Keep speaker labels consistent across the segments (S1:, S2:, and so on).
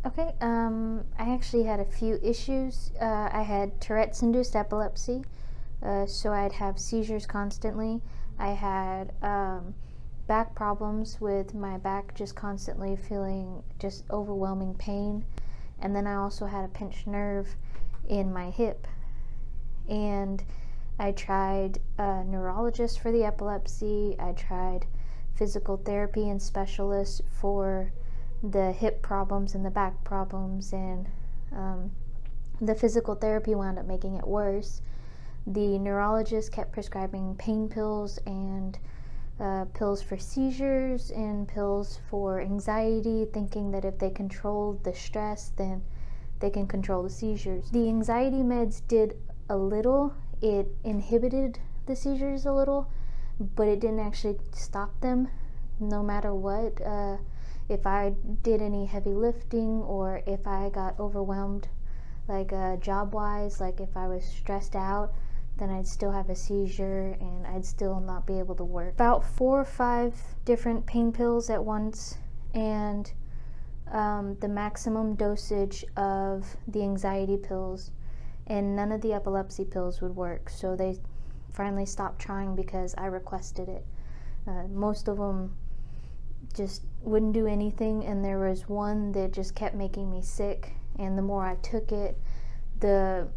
S1: Okay, I actually had a few issues. I had Tourette's-induced epilepsy, so I'd have seizures constantly. I had back problems with my back just constantly feeling just overwhelming pain. And then I also had a pinched nerve in my hip. And I tried a neurologist for the epilepsy. I tried physical therapy and specialists for the hip problems and the back problems, and the physical therapy wound up making it worse. The neurologist kept prescribing pain pills and pills for seizures and pills for anxiety, thinking that if they controlled the stress, then they can control the seizures. The anxiety meds did a little. It inhibited the seizures a little, but it didn't actually stop them no matter what. If I did any heavy lifting or if I got overwhelmed, like job-wise, like if I was stressed out, then I'd still have a seizure and I'd still not be able to work. About 4 or 5 different pain pills at once, and the maximum dosage of the anxiety pills, and none of the epilepsy pills would work, so they finally stopped trying because I requested it. Most of them just wouldn't do anything, and there was one that just kept making me sick, and the more I took it, the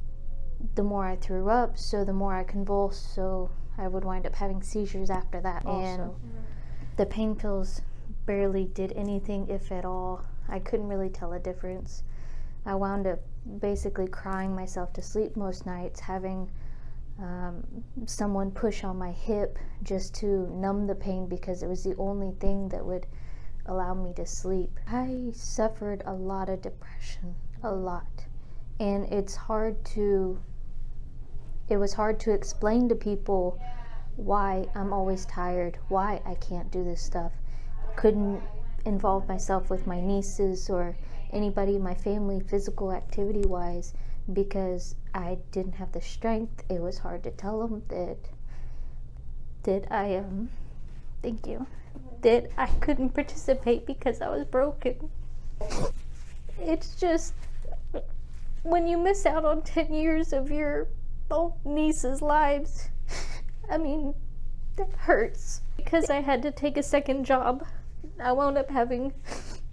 S1: more I threw up, so the more I convulsed, so I would wind up having seizures after that also. And the pain pills barely did anything, if at all. I couldn't really tell a difference. I wound up basically crying myself to sleep most nights, having someone push on my hip just to numb the pain because it was the only thing that would allow me to sleep. I suffered a lot of depression, a lot. And it was hard to explain to people why I'm always tired, why I can't do this stuff. Couldn't involve myself with my nieces or anybody in my family physical activity wise because I didn't have the strength. It was hard to tell them that I couldn't participate because I was broken. It's just, when you miss out on 10 years of your own nieces' lives, I mean, that hurts. Because I had to take a second job, I wound up having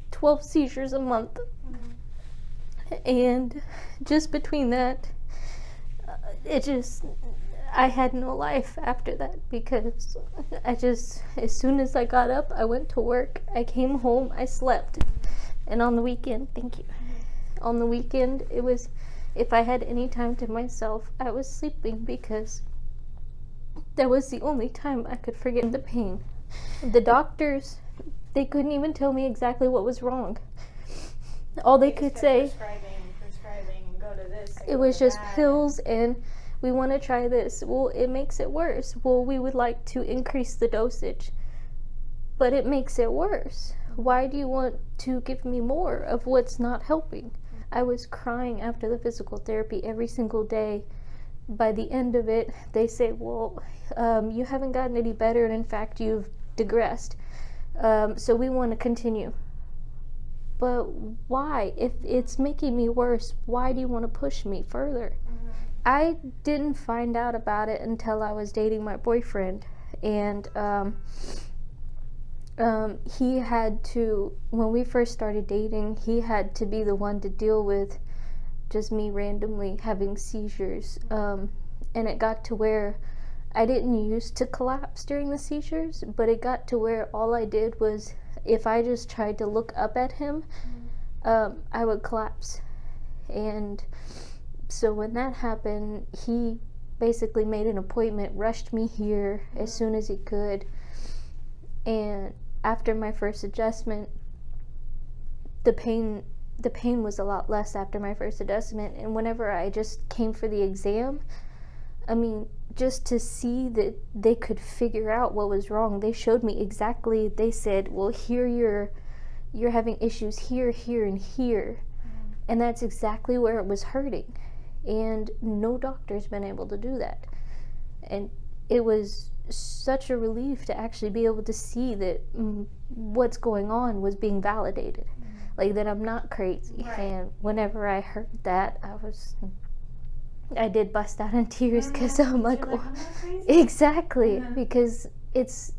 S1: 12 seizures a month. And just between that, I had no life after that, because as soon as I got up, I went to work, I came home, I slept. And on the weekend, on the weekend, it was, if I had any time to myself, I was sleeping, because that was the only time I could forget the pain. The doctors, they couldn't even tell me exactly what was wrong. All they could say, prescribing and go to this. It was just pills and we want to try this. Well, it makes it worse. Well, we would like to increase the dosage, but it makes it worse. Why do you want to give me more of what's not helping? I was crying after the physical therapy every single day. By the end of it, they say, well, you haven't gotten any better, and in fact, you've digressed. So we want to continue. But why? If it's making me worse, why do you want to push me further? I didn't find out about it until I was dating my boyfriend, and he had to, when we first started dating, he had to be the one to deal with just me randomly having seizures, and it got to where I didn't used to collapse during the seizures, but it got to where all I did was, if I just tried to look up at him, I would collapse. And so when that happened, he basically made an appointment, rushed me here as soon as he could. And after my first adjustment, the pain was a lot less after my first adjustment. And whenever I just came for the exam, I mean, just to see that they could figure out what was wrong, they showed me exactly. They said, well, here you're having issues here, here, and here. And that's exactly where it was hurting. And no doctor's been able to do that. And it was such a relief to actually be able to see that what's going on was being validated. like that I'm not crazy.
S2: Right.
S1: And whenever I heard that, I did bust out in tears because I'm like,
S2: I'm not crazy.
S1: exactly, because it's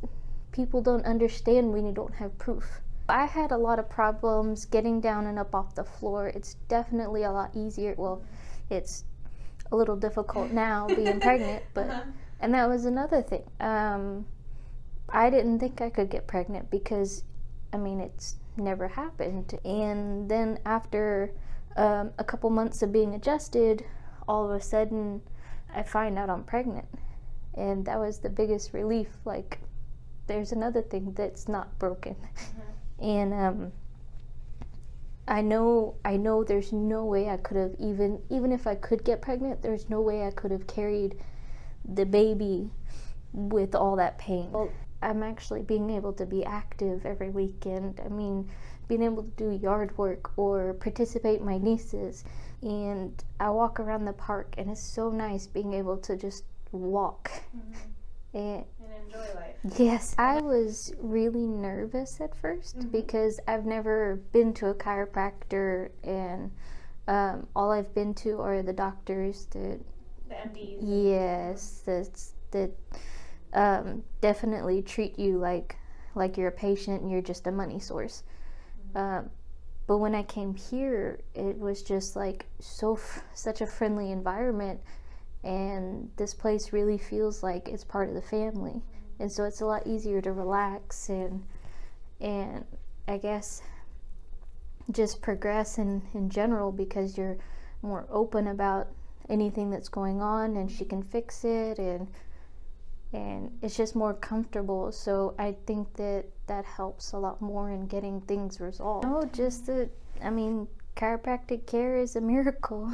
S1: people don't understand when you don't have proof. I had a lot of problems getting down and up off the floor. It's definitely a lot easier. Well, it's a little difficult now being pregnant, but and that was another thing. I didn't think I could get pregnant because, I mean, it's never happened. And then after a couple months of being adjusted, all of a sudden I find out I'm pregnant. And that was the biggest relief. Like, there's another thing that's not broken. And I know there's no way I could have, even if I could get pregnant, there's no way I could have carried the baby with all that pain. Well, I'm actually being able to be active every weekend. I mean, being able to do yard work or participate in my nieces. And I walk around the park, and it's so nice being able to just walk.
S2: And enjoy life.
S1: Yes, I was really nervous at first because I've never been to a chiropractor, and all I've been to are the doctors that,
S2: The MDs.
S1: yes, that definitely treat you like you're a patient and you're just a money source. But when I came here, it was just like such a friendly environment, and this place really feels like it's part of the family, and so it's a lot easier to relax and I guess just progress in general, because you're more open about anything that's going on, and she can fix it, and it's just more comfortable. So I think that helps a lot more in getting things resolved. No, just that, I mean, chiropractic care is a miracle.